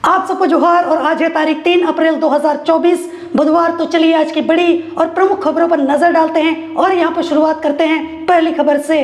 आप सबको जोहार। और आज है तारीख 3 अप्रैल 2024 बुधवार। तो चलिए आज की बड़ी और प्रमुख खबरों पर नजर डालते हैं और यहाँ पर शुरुआत करते हैं पहली खबर से।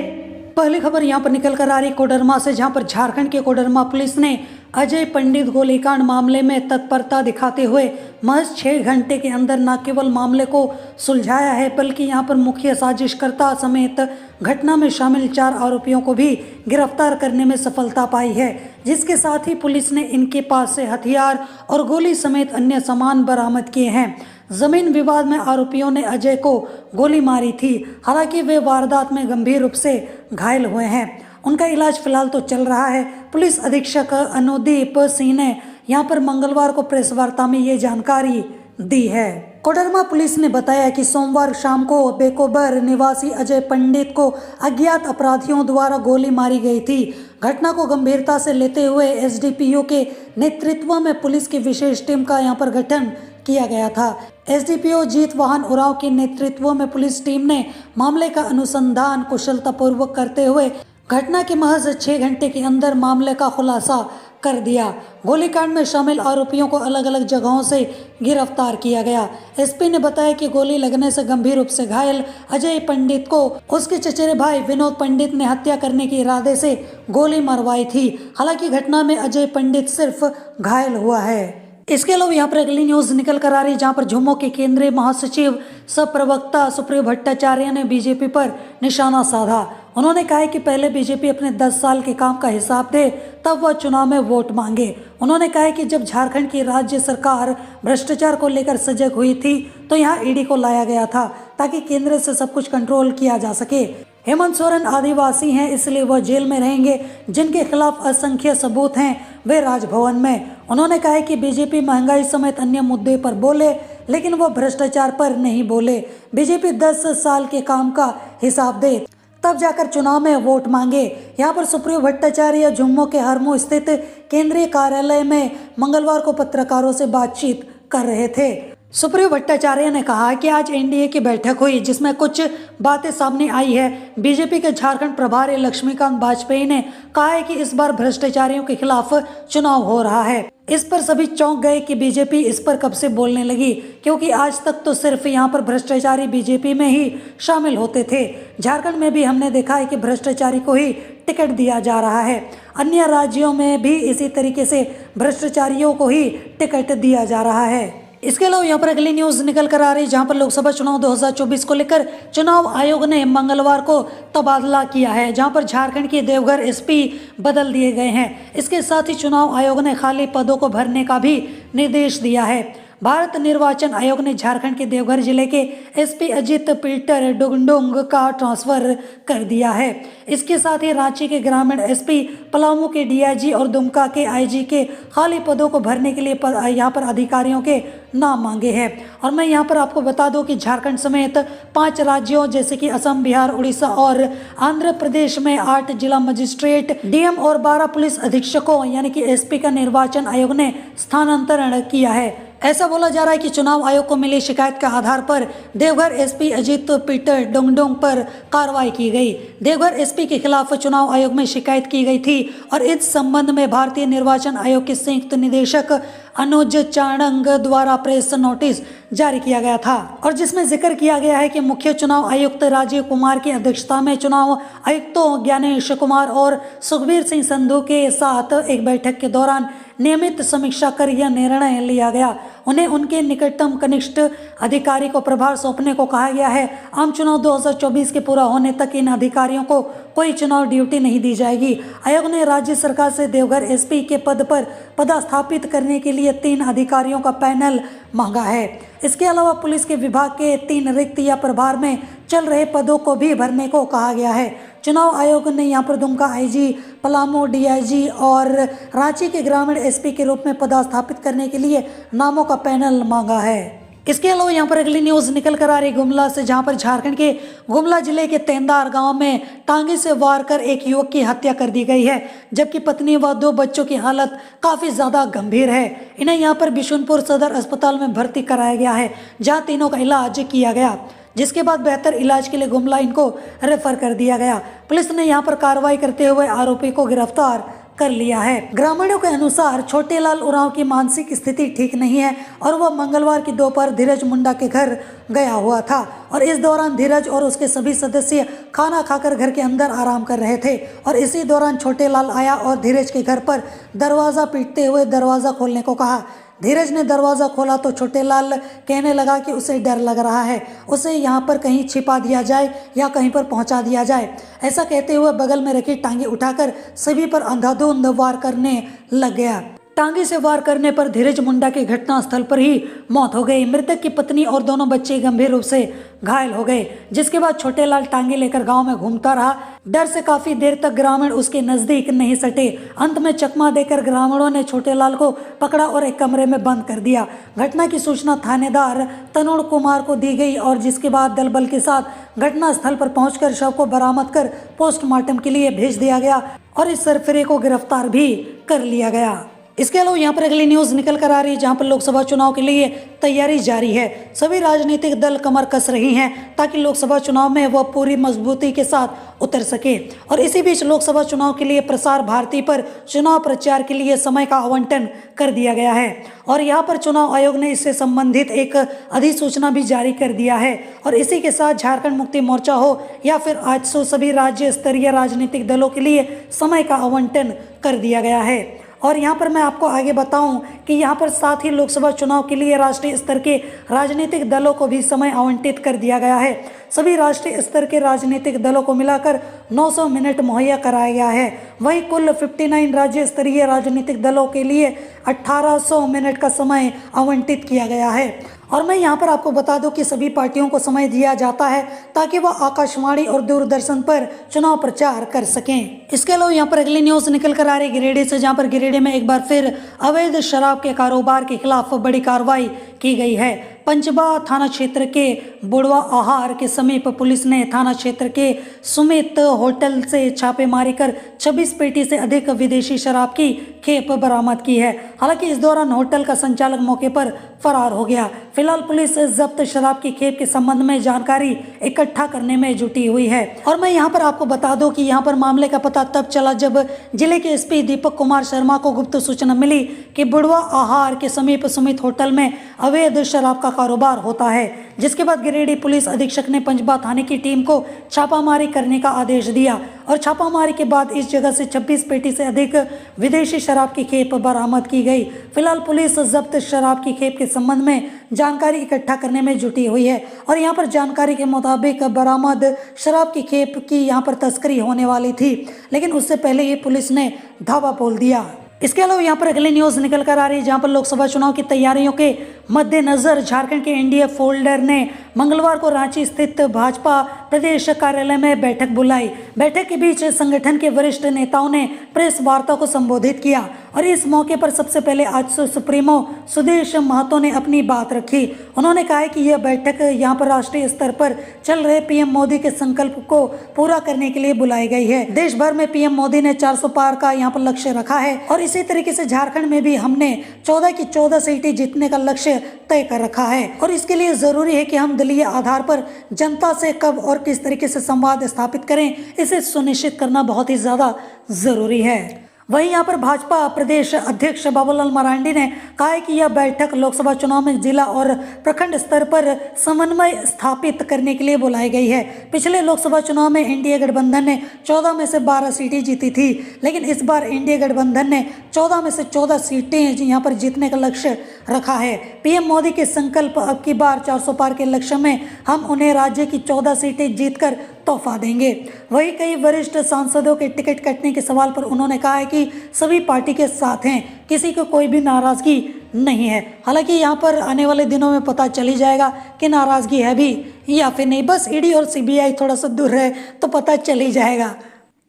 पहली खबर यहाँ पर निकल कर आ रही कोडरमा से, जहाँ पर झारखंड के कोडरमा पुलिस ने अजय पंडित गोलीकांड मामले में तत्परता दिखाते हुए महज 6 घंटे के अंदर न केवल मामले को सुलझाया है, बल्कि यहां पर मुख्य साजिशकर्ता समेत घटना में शामिल 4 आरोपियों को भी गिरफ्तार करने में सफलता पाई है। जिसके साथ ही पुलिस ने इनके पास से हथियार और गोली समेत अन्य सामान बरामद किए हैं। जमीन विवाद में आरोपियों ने अजय को गोली मारी थी। हालांकि वे वारदात में गंभीर रूप से घायल हुए हैं। उनका इलाज फिलहाल तो चल रहा है। पुलिस अधीक्षक अनुदीप सिंह ने यहां पर मंगलवार को प्रेस वार्ता में ये जानकारी दी है। कोडरमा पुलिस ने बताया कि सोमवार शाम को बेकोबर निवासी अजय पंडित को अज्ञात अपराधियों द्वारा गोली मारी गई थी। घटना को गंभीरता से लेते हुए एसडीपीओ के नेतृत्व में पुलिस की विशेष टीम का यहां पर गठन किया गया था। एसडीपीओ जीत वाहन उरांव के नेतृत्व में पुलिस टीम ने मामले का अनुसंधान कुशलतापूर्वक करते हुए घटना के महज 6 घंटे के अंदर मामले का खुलासा कर दिया। गोलीकांड में शामिल आरोपियों को अलग अलग जगहों से गिरफ्तार किया गया। एसपी ने बताया कि गोली लगने से गंभीर रूप से घायल अजय पंडित को उसके चचेरे भाई विनोद पंडित ने हत्या करने के इरादे से गोली मरवाई थी। हालांकि घटना में अजय पंडित सिर्फ घायल हुआ है। इसके अलावा यहाँ पर अगली न्यूज निकल कर आ रही है, जहाँ पर झुमो के केंद्रीय महासचिव सह प्रवक्ता सुप्रियो भट्टाचार्य ने बीजेपी पर निशाना साधा। उन्होंने कहा है कि पहले बीजेपी अपने 10 साल के काम का हिसाब दे, तब वह चुनाव में वोट मांगे। उन्होंने कहा है कि जब झारखंड की राज्य सरकार भ्रष्टाचार को लेकर सजग हुई थी तो यहाँ ईडी को लाया गया था ताकि केंद्र से सब कुछ कंट्रोल किया जा सके। हेमंत सोरेन आदिवासी हैं, इसलिए वह जेल में रहेंगे। जिनके खिलाफ असंख्य सबूत हैं वे राजभवन में। उन्होंने कहा है कि बीजेपी महंगाई समेत अन्य मुद्दे पर बोले, लेकिन वह भ्रष्टाचार पर नहीं बोले। बीजेपी 10 साल के काम का हिसाब दे, तब जाकर चुनाव में वोट मांगे। यहाँ पर सुप्रियो भट्टाचार्य झुम्मो के हरमो स्थित केंद्रीय कार्यालय में मंगलवार को पत्रकारों से बातचीत कर रहे थे। सुप्रियो भट्टाचार्य ने कहा कि आज एनडीए की बैठक हुई, जिसमें कुछ बातें सामने आई है। बीजेपी के झारखंड प्रभारी लक्ष्मीकांत वाजपेयी ने कहा है कि इस बार भ्रष्टाचारियों के खिलाफ चुनाव हो रहा है। इस पर सभी चौंक गए कि बीजेपी इस पर कब से बोलने लगी, क्योंकि आज तक तो सिर्फ यहाँ पर भ्रष्टाचारी बीजेपी में ही शामिल होते थे। झारखंड में भी हमने देखा है कि भ्रष्टाचारी को ही टिकट दिया जा रहा है। अन्य राज्यों में भी इसी तरीके से भ्रष्टाचारियों को ही टिकट दिया जा रहा है। इसके अलावा यहाँ पर अगली न्यूज निकल कर आ रही है, जहाँ पर लोकसभा चुनाव 2024 को लेकर चुनाव आयोग ने मंगलवार को तबादला किया है, जहाँ पर झारखंड के देवघर एसपी बदल दिए गए हैं। इसके साथ ही चुनाव आयोग ने खाली पदों को भरने का भी निर्देश दिया है। भारत निर्वाचन आयोग ने झारखंड के देवघर जिले के एसपी अजित पीटर डुगडुंग का ट्रांसफर कर दिया है। इसके साथ ही रांची के ग्रामीण एसपी, पलामू के डीआईजी और दुमका के आईजी के खाली पदों को भरने के लिए यहाँ पर अधिकारियों के नाम मांगे हैं। और मैं यहाँ पर आपको बता दूं कि झारखंड समेत 5 राज्यों जैसे कि असम, बिहार, उड़ीसा और आंध्र प्रदेश में 8 जिला मजिस्ट्रेट, डीएम और 12 पुलिस अधीक्षकों यानी कि एसपी का निर्वाचन आयोग ने स्थानांतरण किया है। ऐसा बोला जा रहा है कि चुनाव आयोग को मिली शिकायत के आधार पर देवघर एसपी अजित पीटर डुगडुंग पर कार्रवाई की गई। देवघर एसपी के खिलाफ चुनाव आयोग में शिकायत की गई थी और इस संबंध में भारतीय निर्वाचन आयोग के संयुक्त निदेशक अनुज चाणंग द्वारा प्रेस नोटिस जारी किया गया था, और जिसमें जिक्र किया गया है कि मुख्य चुनाव आयुक्त राजीव कुमार की अध्यक्षता में चुनाव आयुक्तों ज्ञानेश कुमार और सुखबीर सिंह संधू के साथ एक बैठक के दौरान नियमित समीक्षा कर यह निर्णय लिया गया। उन्हें उनके निकटतम कनिष्ठ अधिकारी को प्रभार सौंपने को कहा गया है। आम चुनाव 2024 के पूरा होने तक इन अधिकारियों को कोई चुनाव ड्यूटी नहीं दी जाएगी। आयोग ने राज्य सरकार से देवघर एसपी के पद पर पदस्थापित करने के लिए 3 अधिकारियों का पैनल मांगा है। इसके अलावा पुलिस के विभाग के 3 रिक्त या प्रभार में चल रहे पदों को भी भरने को कहा गया है। चुनाव आयोग ने यहाँ पर दुमका आईजी, पलामू डीआईजी और रांची के ग्रामीण एसपी के रूप में पदस्थापित करने के लिए नामों का पैनल मांगा है। इसके अलावा यहाँ पर अगली न्यूज निकल कर आ रही गुमला से, जहाँ पर झारखंड के गुमला जिले के तेंदार गांव में टांगे से वार कर एक युवक की हत्या कर दी गई है, जबकि पत्नी व 2 बच्चों की हालत काफी ज्यादा गंभीर है। इन्हें यहाँ पर बिशुनपुर सदर अस्पताल में भर्ती कराया गया है, जहाँ तीनों का इलाज किया गया, जिसके बाद बेहतर इलाज के लिए गुमला इनको रेफर कर दिया गया। पुलिस ने यहाँ पर कार्रवाई करते हुए आरोपी को गिरफ्तार कर लिया है। ग्रामीणों के अनुसार छोटेलाल उरांव की मानसिक स्थिति ठीक नहीं है और वह मंगलवार की दोपहर धीरज मुंडा के घर गया हुआ था और इस दौरान धीरज और उसके सभी सदस्य खाना खाकर घर के अंदर आराम कर रहे थे और इसी दौरान छोटेलाल आया और धीरज के घर पर दरवाजा पीटते हुए दरवाजा खोलने को कहा। धीरज ने दरवाज़ा खोला तो छोटेलाल कहने लगा कि उसे डर लग रहा है, उसे यहाँ पर कहीं छिपा दिया जाए या कहीं पर पहुँचा दिया जाए। ऐसा कहते हुए बगल में रखी टांगे उठाकर सभी पर अंधाधुंध वार करने लग गया। टांगे से वार करने पर धीरज मुंडा की घटनास्थल पर ही मौत हो गई। मृतक की पत्नी और दोनों बच्चे गंभीर रूप से घायल हो गए, जिसके बाद छोटेलाल टांगे लेकर गांव में घूमता रहा। डर से काफी देर तक ग्रामीण उसके नजदीक नहीं सटे। अंत में चकमा देकर ग्रामीणों ने छोटेलाल को पकड़ा और एक कमरे में बंद कर दिया। घटना की सूचना थानेदार तनुण कुमार को दी गई और जिसके बाद दल बल के साथ घटनास्थल पर पहुंचकर शव को बरामद कर पोस्टमार्टम के लिए भेज दिया गया और इस सरफिरे को गिरफ्तार भी कर लिया गया। इसके अलावा यहाँ पर अगली न्यूज निकल कर आ रही है, जहाँ पर लोकसभा चुनाव के लिए तैयारी जारी है। सभी राजनीतिक दल कमर कस रही हैं ताकि लोकसभा चुनाव में वह पूरी मजबूती के साथ उतर सके। और इसी बीच लोकसभा चुनाव के लिए प्रसार भारती पर चुनाव प्रचार के लिए समय का आवंटन कर दिया गया है और यहाँ पर चुनाव आयोग ने इससे संबंधित एक अधिसूचना भी जारी कर दिया है। और इसी के साथ झारखंड मुक्ति मोर्चा हो या फिर आजसू सभी राज्य स्तरीय राजनीतिक दलों के लिए समय का आवंटन कर दिया गया है। और यहाँ पर मैं आपको आगे बताऊं कि यहाँ पर साथ ही लोकसभा चुनाव के लिए राष्ट्रीय स्तर के राजनीतिक दलों को भी समय आवंटित कर दिया गया है। सभी राष्ट्रीय स्तर के राजनीतिक दलों को मिलाकर 900 मिनट मुहैया कराया गया है। वहीं कुल 59 राज्य स्तरीय राजनीतिक दलों के लिए 1800 मिनट का समय आवंटित किया गया है। और मैं यहाँ पर आपको बता दूं कि सभी पार्टियों को समय दिया जाता है ताकि वह आकाशवाणी और दूरदर्शन पर चुनाव प्रचार कर सकें। इसके अलावा यहाँ पर अगली न्यूज निकल कर आ रही गिरिडीह से, जहाँ पर गिरिडीह में एक बार फिर अवैध शराब के कारोबार के खिलाफ बड़ी कार्रवाई की गई है। पंचबा थाना क्षेत्र के बुढ़वा आहार के समीप पुलिस ने थाना क्षेत्र के सुमित होटल से छापेमारी कर 26 पेटी से अधिक विदेशी शराब की खेप बरामद की है। हालांकि इस दौरान होटल का संचालक मौके पर फरार हो गया। फिलहाल पुलिस जब्त शराब की खेप के संबंध में जानकारी इकट्ठा करने में जुटी हुई है। और मैं यहाँ पर आपको बता दूं कि यहाँ पर मामले का पता तब चला जब जिले के एसपी दीपक कुमार शर्मा को गुप्त सूचना मिली कि बुढ़वा आहार के समीप सुमित होटल में अवैध शराब का कारोबार होता है, जिसके बाद गिरिडीह पुलिस अधीक्षक ने पंचबा थाने की टीम को छापामारी करने का आदेश दिया और छापामारी के बाद इस जगह से 26 पेटी से अधिक विदेशी शराब की खेप बरामद की गई। फिलहाल पुलिस जब्त शराब की खेप के संबंध में जानकारी इकट्ठा करने में जुटी हुई है और यहाँ पर जानकारी के मुताबिक बरामद शराब की खेप की यहाँ पर तस्करी होने वाली थी, लेकिन उससे पहले ही पुलिस ने धावा बोल दिया। इसके अलावा यहाँ पर अगली न्यूज निकल कर आ रही है, जहाँ पर लोकसभा चुनाव की तैयारियों के मद्देनजर झारखंड के एनडीए फोल्डर ने मंगलवार को रांची स्थित भाजपा प्रदेश कार्यालय में बैठक बुलाई। बैठक के बीच संगठन के वरिष्ठ नेताओं ने प्रेस वार्ता को संबोधित किया और इस मौके पर सबसे पहले आजसू सुप्रीमो सुदेश महतो ने अपनी बात रखी। उन्होंने कहा कि यह बैठक यहाँ पर राष्ट्रीय स्तर पर चल रहे पीएम मोदी के संकल्प को पूरा करने के लिए बुलाई गई है। देश भर में पीएम मोदी ने 400 पार का यहाँ पर लक्ष्य रखा है और इसी तरीके से झारखंड में भी हमने 14 की 14 सीटें जीतने का लक्ष्य तय कर रखा है और इसके लिए जरूरी है कि हम दलीय आधार पर जनता से कब और किस तरीके से संवाद स्थापित करें, इसे सुनिश्चित करना बहुत ही ज्यादा जरूरी है। वहीं यहाँ पर भाजपा प्रदेश अध्यक्ष बाबूलाल मरांडी ने कहा है कि यह बैठक लोकसभा चुनाव में जिला और प्रखंड स्तर पर समन्वय स्थापित करने के लिए बुलाई गई है। पिछले लोकसभा चुनाव में एनडीए गठबंधन ने 14 में से 12 सीटें जीती थी, लेकिन इस बार एनडीए गठबंधन ने 14 में से 14 सीटें यहाँ पर जीतने का लक्ष्य रखा है। पीएम मोदी के संकल्प अब की बार 400 पार के लक्ष्य में हम उन्हें राज्य की 14 सीटें जीतकर तोहफा देंगे। वहीं कई वरिष्ठ सांसदों के टिकट कटने के सवाल पर उन्होंने कहा है कि सभी पार्टी के साथ हैं, किसी को कोई भी नाराजगी नहीं है। हालांकि यहाँ पर आने वाले दिनों में पता चल ही जाएगा कि नाराजगी है भी या फिर नहीं, बस ईडी और सीबीआई थोड़ा सा दूर रहे तो पता चल ही जाएगा।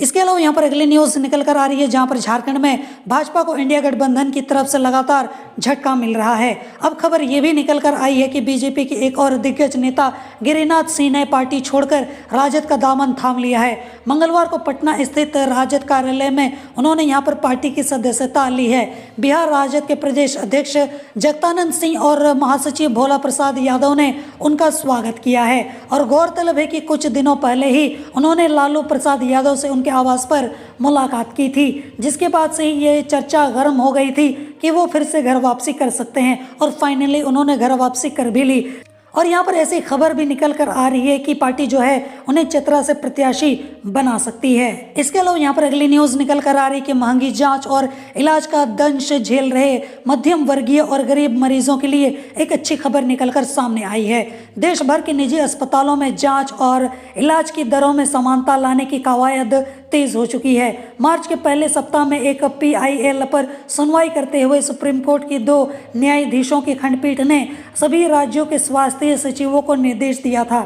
इसके अलावा यहाँ पर अगली न्यूज निकल कर आ रही है, जहाँ पर झारखंड में भाजपा को इंडिया गठबंधन की तरफ से लगातार झटका मिल रहा है। अब खबर ये भी निकल कर आई है कि बीजेपी के एक और दिग्गज नेता गिरिनाथ सिंह ने पार्टी छोड़कर राजद का दामन थाम लिया है। मंगलवार को पटना स्थित राजद कार्यालय में उन्होंने यहाँ पर पार्टी की सदस्यता ली है। बिहार राजद के प्रदेश अध्यक्ष जगदानंद सिंह और महासचिव भोला प्रसाद यादव ने उनका स्वागत किया है और गौरतलब है कि कुछ दिनों पहले ही उन्होंने लालू प्रसाद यादव से उनके आवास पर मुलाकात की थी, जिसके बाद से ही ये चर्चा गर्म हो गई थी कि वो फिर से घर वापसी कर सकते हैं और फाइनली उन्होंने घर वापसी कर भी ली। और यहाँ पर ऐसी खबर भी निकल कर आ रही है कि पार्टी जो है उन्हें चतरा से प्रत्याशी बना सकती है। इसके अलावा यहाँ पर अगली न्यूज निकल कर आ रही है कि महंगी जांच और इलाज का दंश झेल रहे मध्यम वर्गीय और गरीब मरीजों के लिए एक अच्छी खबर निकल कर सामने आई है। देश भर के निजी अस्पतालों में जांच और इलाज की दरों में समानता लाने की कवायद तेज हो चुकी है। मार्च के पहले सप्ताह में एक PIL पर सुनवाई करते हुए सुप्रीम कोर्ट की 2 न्यायाधीशों की खंडपीठ ने सभी राज्यों के स्वास्थ्य सचिवों को निर्देश दिया था।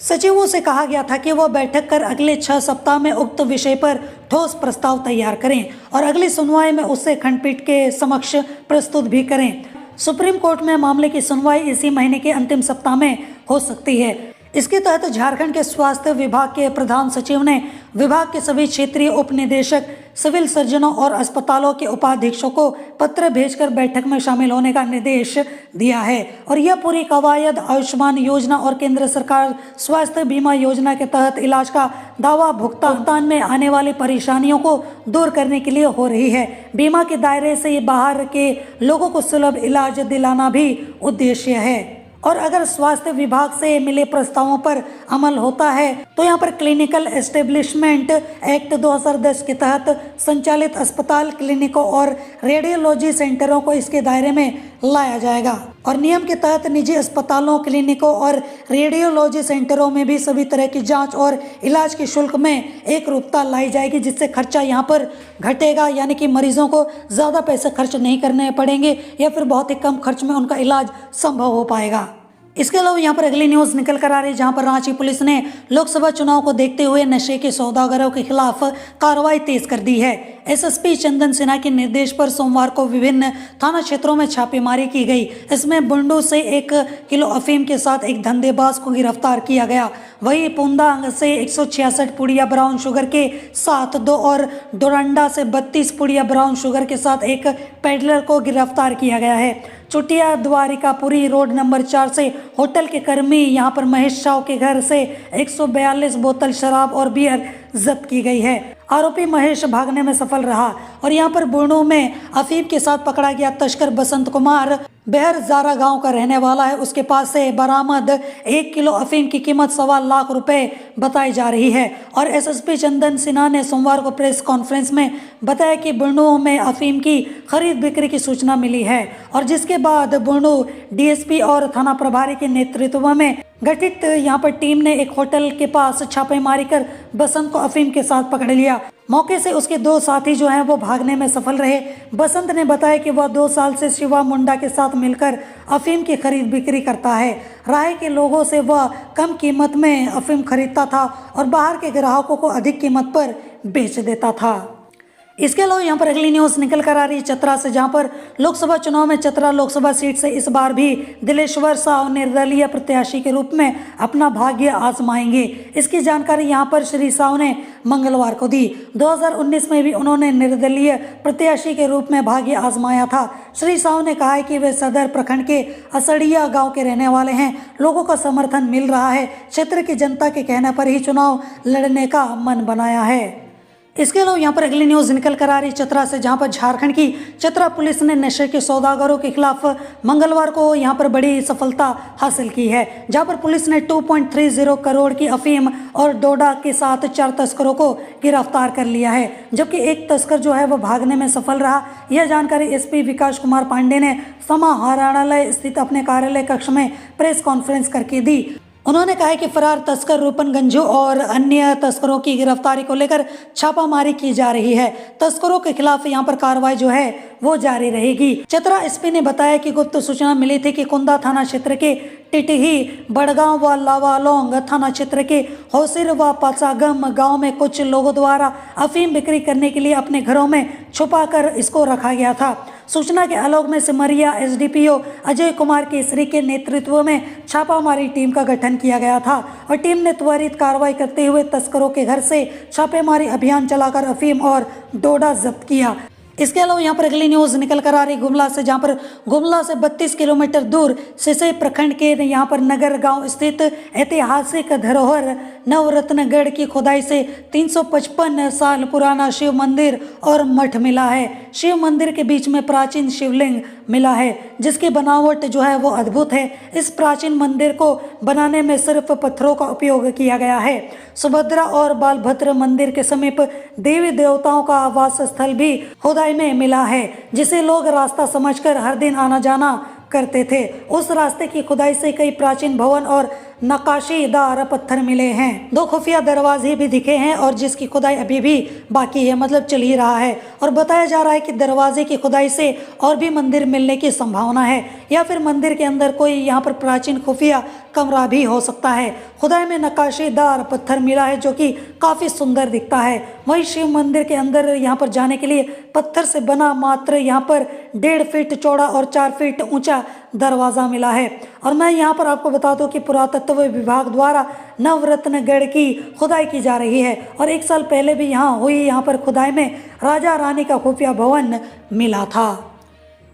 सचिवों से कहा गया था कि वह बैठक कर अगले 6 सप्ताह में उक्त विषय पर ठोस प्रस्ताव तैयार करें और अगली सुनवाई में उसे खंडपीठ के समक्ष प्रस्तुत भी करें। सुप्रीम कोर्ट में मामले की सुनवाई इसी महीने के अंतिम सप्ताह में हो सकती है। इसके तहत झारखंड के स्वास्थ्य विभाग के प्रधान सचिव ने विभाग के सभी क्षेत्रीय उप निदेशक, सिविल सर्जनों और अस्पतालों के उपाधीक्षकों को पत्र भेजकर बैठक में शामिल होने का निर्देश दिया है। और यह पूरी कवायद आयुष्मान योजना और केंद्र सरकार स्वास्थ्य बीमा योजना के तहत इलाज का दावा भुगतान में आने वाली परेशानियों को दूर करने के लिए हो रही है। बीमा के दायरे से बाहर के लोगों को सुलभ इलाज दिलाना भी उद्देश्य है। और अगर स्वास्थ्य विभाग से मिले प्रस्तावों पर अमल होता है तो यहाँ पर क्लिनिकल एस्टेब्लिशमेंट एक्ट 2010 के तहत संचालित अस्पताल, क्लिनिकों और रेडियोलॉजी सेंटरों को इसके दायरे में लाया जाएगा। और नियम के तहत निजी अस्पतालों, क्लिनिकों और रेडियोलॉजी सेंटरों में भी सभी तरह की जांच और इलाज के शुल्क में एक रूपता लाई जाएगी, जिससे खर्चा यहाँ पर घटेगा, यानी कि मरीजों को ज़्यादा पैसे खर्च नहीं करने पड़ेंगे या फिर बहुत ही कम खर्च में उनका इलाज संभव हो पाएगा। इसके अलावा यहाँ पर अगली न्यूज निकल कर आ रही है, जहाँ पर रांची पुलिस ने लोकसभा चुनाव को देखते हुए नशे के सौदागरों के खिलाफ कार्रवाई तेज कर दी है। SSP चंदन सिन्हा के निर्देश पर सोमवार को विभिन्न थाना क्षेत्रों में छापेमारी की गई। इसमें बुंडू से 1 किलो अफीम के साथ एक धंधेबाज को गिरफ्तार किया गया। वहीं पुंदा से 166 पुड़िया ब्राउन शुगर के साथ 2 और डोरंडा से 32 पुड़िया ब्राउन शुगर के साथ एक पेडलर को गिरफ्तार किया गया है। चुटिया द्वारिकापुरी रोड नंबर 4 से होटल के कर्मी यहाँ पर महेश शाह के घर से 142 बोतल शराब और बियर जब्त की गई है। आरोपी महेश भागने में सफल रहा। और यहाँ पर बुर्नू में अफीम के साथ पकड़ा गया तस्कर बसंत कुमार बेहर जारा गांव का रहने वाला है। उसके पास से बरामद 1 किलो अफीम की कीमत 1.25 लाख रुपए बताई जा रही है। और SSP चंदन सिन्हा ने सोमवार को प्रेस कॉन्फ्रेंस में बताया कि बुर्नू में अफीम की खरीद बिक्री की सूचना मिली है और जिसके बाद बुर्नू DSP और थाना प्रभारी के नेतृत्व में गठित यहाँ पर टीम ने एक होटल के पास छापेमारी कर बसंत को अफीम के साथ पकड़ लिया। मौके से उसके 2 साथी जो हैं वो भागने में सफल रहे। बसंत ने बताया कि वह 2 साल से शिवा मुंडा के साथ मिलकर अफीम की खरीद बिक्री करता है। राय के लोगों से वह कम कीमत में अफीम खरीदता था और बाहर के ग्राहकों को अधिक कीमत पर बेच देता था। इसके अलावा यहाँ पर अगली न्यूज निकल कर आ रही है चतरा से, जहाँ पर लोकसभा चुनाव में चतरा लोकसभा सीट से इस बार भी दिलेश्वर साव निर्दलीय प्रत्याशी के रूप में अपना भाग्य आजमाएंगे। इसकी जानकारी यहाँ पर श्री साव ने मंगलवार को दी। 2019 में भी उन्होंने निर्दलीय प्रत्याशी के रूप में भाग्य आजमाया था। श्री साव ने कहा है कि वे सदर प्रखंड के असड़िया गांव के रहने वाले हैं। लोगों का समर्थन मिल रहा है। क्षेत्र की जनता के कहने पर ही चुनाव लड़ने का मन बनाया है। इसके अलावा यहाँ पर अगली न्यूज निकल कर आ रही चतरा से, जहाँ पर झारखंड की चतरा पुलिस ने नशे के सौदागरों के खिलाफ मंगलवार को यहाँ पर बड़ी सफलता हासिल की है, जहाँ पर पुलिस ने 2.30 करोड़ की अफीम और डोडा के साथ 4 तस्करों को गिरफ्तार कर लिया है, जबकि एक तस्कर जो है वो भागने में सफल रहा। यह जानकारी SP विकास कुमार पांडे ने समाहरणालय स्थित अपने कार्यालय कक्ष में प्रेस कॉन्फ्रेंस करके दी। उन्होंने कहा कि फरार तस्कर रूपन गंजू और अन्य तस्करों की गिरफ्तारी को लेकर छापामारी की जा रही है। तस्करों के खिलाफ यहाँ पर कार्रवाई जो है वो जारी रहेगी। चतरा SP ने बताया कि गुप्त सूचना मिली थी कि कुंदा थाना क्षेत्र के टिटही, बड़गांव व लावालोंग थाना क्षेत्र के होसिर व पाचागम गांव में कुछ लोगों द्वारा अफीम बिक्री करने के लिए अपने घरों में छुपाकर इसको रखा गया था। सूचना के आलोक में सिमरिया SDPO अजय कुमार केसरी के नेतृत्व में छापामारी टीम का गठन किया गया था और टीम ने त्वरित कार्रवाई करते हुए तस्करों के घर से छापेमारी अभियान चलाकर अफीम और डोडा जब्त किया। इसके अलावा यहाँ पर अगली न्यूज निकल कर आ रही गुमला से, जहाँ पर गुमला से 32 किलोमीटर दूर सिसई प्रखंड के यहाँ पर नगर गांव स्थित ऐतिहासिक धरोहर नवरत्नगढ़ की खुदाई से 355 साल पुराना शिव मंदिर और मठ मिला है। शिव मंदिर के बीच में प्राचीन शिवलिंग मिला है, जिसकी बनावट जो है वो अद्भुत है। इस प्राचीन मंदिर को बनाने में सिर्फ पत्थरों का उपयोग किया गया है। सुभद्रा और बालभद्र मंदिर के समीप देवी देवताओं का आवास स्थल भी खुदाई में मिला है, जिसे लोग रास्ता समझकर हर दिन आना जाना करते थे। उस रास्ते की खुदाई से कई प्राचीन भवन और नक्काशीदार पत्थर मिले हैं। 2 खुफिया दरवाजे भी दिखे हैं और जिसकी खुदाई अभी भी बाकी है, मतलब चल ही रहा है। और बताया जा रहा है कि दरवाजे की खुदाई से और भी मंदिर मिलने की संभावना है, या फिर मंदिर के अंदर कोई यहाँ पर प्राचीन खुफिया कमरा भी हो सकता है। खुदाई में नक्काशीदार पत्थर मिला है जो कि काफ़ी सुंदर दिखता है। वहीं शिव मंदिर के अंदर यहाँ पर जाने के लिए पत्थर से बना मात्र यहाँ पर 1.5 फीट चौड़ा और 4 फीट ऊंचा दरवाज़ा मिला है। और मैं यहाँ पर आपको बता दूं कि पुरातत्व विभाग द्वारा नवरत्नगढ़ की खुदाई की जा रही है और 1 साल पहले भी यहाँ पर खुदाई में राजा रानी का खुफिया भवन मिला था।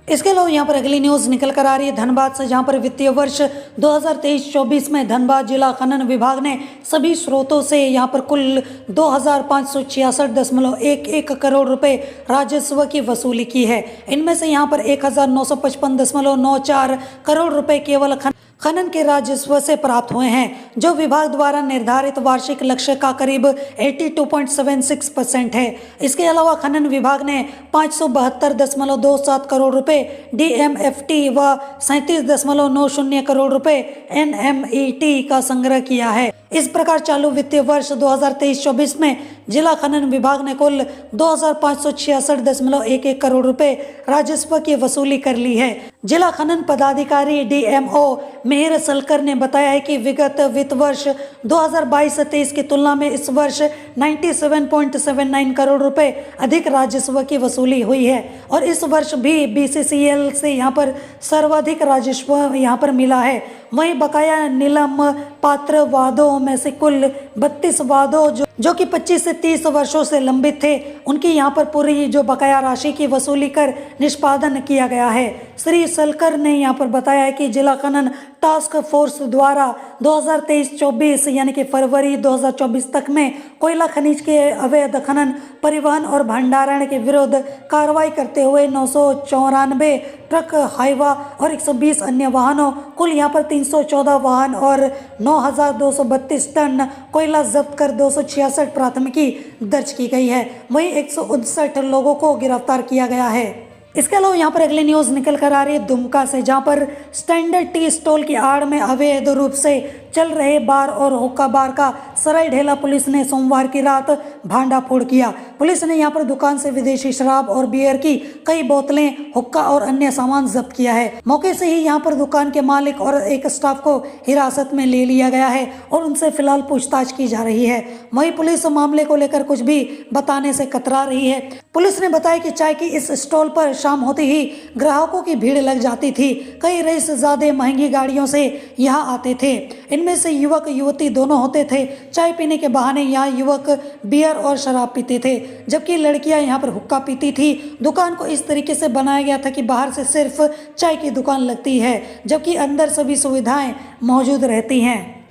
इसके अलावा यहाँ पर अगली न्यूज़ निकल कर आ रही है धनबाद से, जहाँ पर वित्तीय वर्ष 2023-24 में धनबाद जिला खनन विभाग ने सभी स्रोतों से यहाँ पर कुल 2566.11 करोड़ रुपए राजस्व की वसूली की है। इनमें से यहाँ पर 1955.94 करोड़ रुपए केवल खनन के राजस्व से प्राप्त हुए हैं, जो विभाग द्वारा निर्धारित वार्षिक लक्ष्य का करीब 82.76% है। इसके अलावा खनन विभाग ने 572.27 करोड़ रुपए DMFT व 37.90 करोड़ रुपए NMET का संग्रह किया है। इस प्रकार चालू वित्तीय वर्ष 2023-24 में जिला खनन विभाग ने कुल 2566.11 करोड़ रुपए राजस्व की वसूली कर ली है। जिला खनन पदाधिकारी DMO मेहर सलकर ने बताया है कि विगत वित्त वर्ष 2022-23 की तुलना में इस वर्ष 97.79 करोड़ रुपए अधिक राजस्व की वसूली हुई है और इस वर्ष भी BCCL से यहाँ पर सर्वाधिक राजस्व यहाँ पर मिला है। वहीं बकाया नीलम पात्र वादों में से कुल 32 वादों जो कि 25 से 30 वर्षों से लंबित थे, उनकी यहाँ पर पूरी जो बकाया राशि की वसूली कर निष्पादन किया गया है। श्री सलकर ने यहाँ पर बताया है कि जिला खनन टास्क फोर्स द्वारा 2023-24 यानी कि फरवरी 2024 तक में कोयला खनिज के अवैध खनन, परिवहन और भंडारण के विरुद्ध कार्रवाई करते हुए 994 ट्रक, हाईवा और 120 अन्य वाहनों, कुल यहाँ पर 314 वाहन और 9,232 टन कोयला जब्त कर 266 प्राथमिकी दर्ज की गई है। वहीं 159 लोगों को गिरफ्तार किया गया है। इसके अलावा यहाँ पर अगली न्यूज़ निकल कर आ रही है दुमका से, जहाँ पर स्टैंडर्ड टी स्टॉल की आड़ में अवैध रूप से चल रहे बार और हुक्का बार का सरायढेला पुलिस ने सोमवार की रात भांडाफोड़ किया। पुलिस ने यहाँ पर दुकान से विदेशी शराब और बियर की कई बोतलें, हुक्का और अन्य सामान जब्त किया है। मौके से ही यहाँ पर दुकान के मालिक और एक स्टाफ को हिरासत में ले लिया गया है और उनसे फिलहाल पूछताछ की जा रही है। वहीं पुलिस मामले को लेकर कुछ भी बताने से कतरा रही है। पुलिस ने बताया कि चाय की इस स्टॉल पर शाम होते ही ग्राहकों की भीड़ लग जाती थी। कई रईस ज़्यादा महंगी गाड़ियों से यहाँ आते थे। इनमें से युवक युवती दोनों होते थे। चाय पीने के बहाने यहाँ युवक बियर और शराब पीते थे, जबकि लड़कियाँ यहाँ पर हुक्का पीती थी। दुकान को इस तरीके से बनाया गया था कि बाहर से सिर्फ चाय की दुकान लगती है, जबकि अंदर सभी सुविधाएं मौजूद रहती हैं।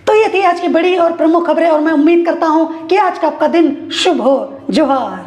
तो ये थी आज की बड़ी और प्रमुख खबरें और मैं उम्मीद करता हूँ कि आज का आपका दिन शुभ हो। जोहार।